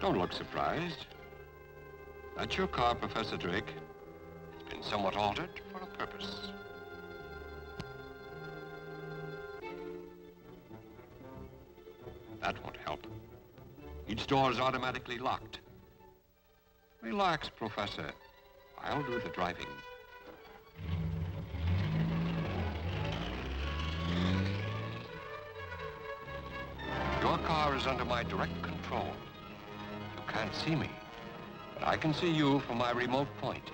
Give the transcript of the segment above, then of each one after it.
Don't look surprised. That's your car, Professor Drake. It's been somewhat altered for a purpose. That won't help. Each door is automatically locked. Relax, Professor. I'll do the driving. Your car is under my direct control. You can't see me, but I can see you from my remote point.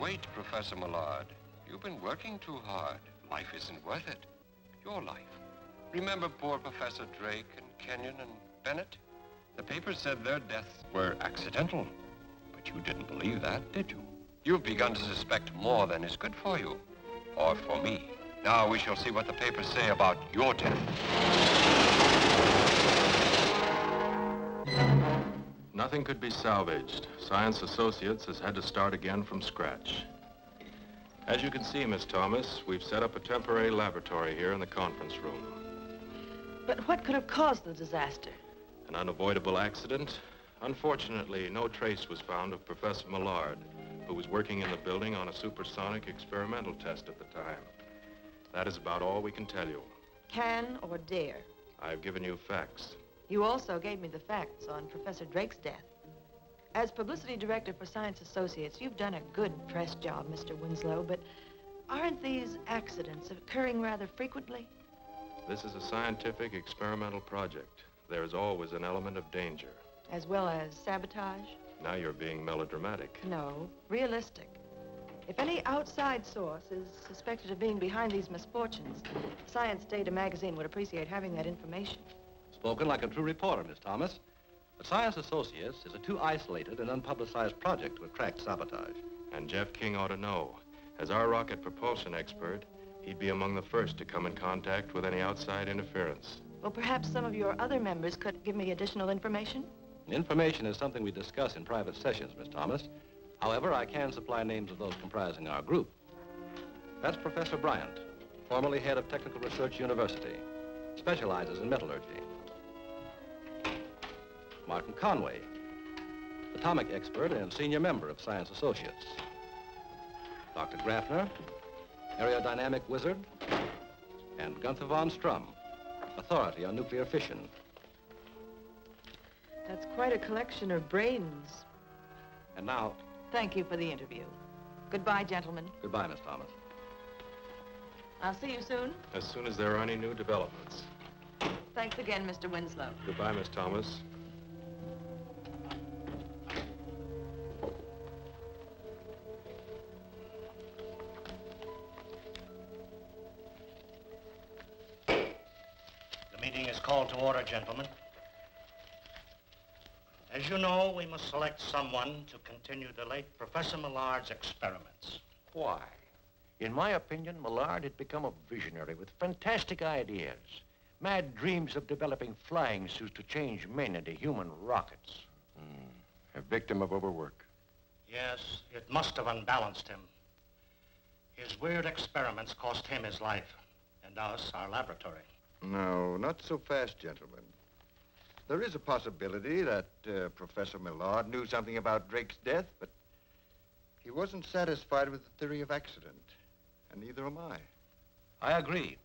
Wait, Professor Millard. You've been working too hard. Life isn't worth it. Your life. Remember poor Professor Drake and Kenyon and Bennett? The papers said their deaths were accidental. But you didn't believe that, did you? You've begun to suspect more than is good for you. Or for me. Now we shall see what the papers say about your death. Nothing could be salvaged. Science Associates has had to start again from scratch. As you can see, Miss Thomas, we've set up a temporary laboratory here in the conference room. But what could have caused the disaster? An unavoidable accident. Unfortunately, no trace was found of Professor Millard, who was working in the building on a supersonic experimental test at the time. That is about all we can tell you. Can or dare? I've given you facts. You also gave me the facts on Professor Drake's death. As publicity director for Science Associates, you've done a good press job, Mr. Winslow, but aren't these accidents occurring rather frequently? This is a scientific experimental project. There is always an element of danger. As well as sabotage? Now you're being melodramatic. No, realistic. If any outside source is suspected of being behind these misfortunes, Science Data magazine would appreciate having that information. Spoken like a true reporter, Miss Thomas. But Science Associates is a too isolated and unpublicized project to attract sabotage. And Jeff King ought to know. As our rocket propulsion expert, he'd be among the first to come in contact with any outside interference. Well, perhaps some of your other members could give me additional information? Information is something we discuss in private sessions, Miss Thomas. However, I can supply names of those comprising our group. That's Professor Bryant, formerly head of Technical Research University, specializes in metallurgy. Martin Conway, atomic expert and senior member of Science Associates. Dr. Grafner, aerodynamic wizard, and Gunther von Strum, authority on nuclear fission. That's quite a collection of brains. And now... Thank you for the interview. Goodbye, gentlemen. Goodbye, Miss Thomas. I'll see you soon. As soon as there are any new developments. Thanks again, Mr. Winslow. Goodbye, Miss Thomas. The meeting is called to order, gentlemen. As you know, we must select someone to continue the late Professor Millard's experiments. Why? In my opinion, Millard had become a visionary with fantastic ideas. Mad dreams of developing flying suits to change men into human rockets. A victim of overwork. Yes, it must have unbalanced him. His weird experiments cost him his life, and us our laboratory. No, not so fast, gentlemen. There is a possibility that Professor Millard knew something about Drake's death, but he wasn't satisfied with the theory of accident, and neither am I. I agree.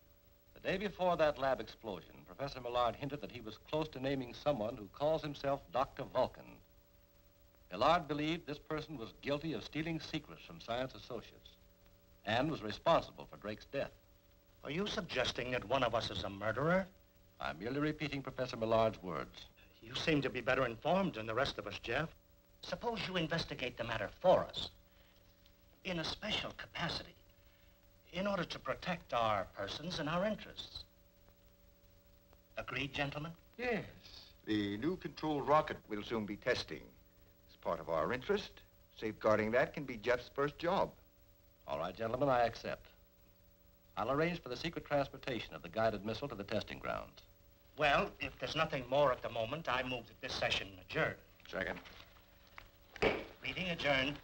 The day before that lab explosion, Professor Millard hinted that he was close to naming someone who calls himself Dr. Vulcan. Millard believed this person was guilty of stealing secrets from Science Associates and was responsible for Drake's death. Are you suggesting that one of us is a murderer? I'm merely repeating Professor Millard's words. You seem to be better informed than the rest of us, Jeff. Suppose you investigate the matter for us, in a special capacity, in order to protect our persons and our interests. Agreed, gentlemen? Yes. The new controlled rocket we'll soon be testing. It's part of our interest. Safeguarding that can be Jeff's first job. All right, gentlemen, I accept. I'll arrange for the secret transportation of the guided missile to the testing grounds. Well, if there's nothing more at the moment, I move that this session adjourn. Second. Meeting adjourned.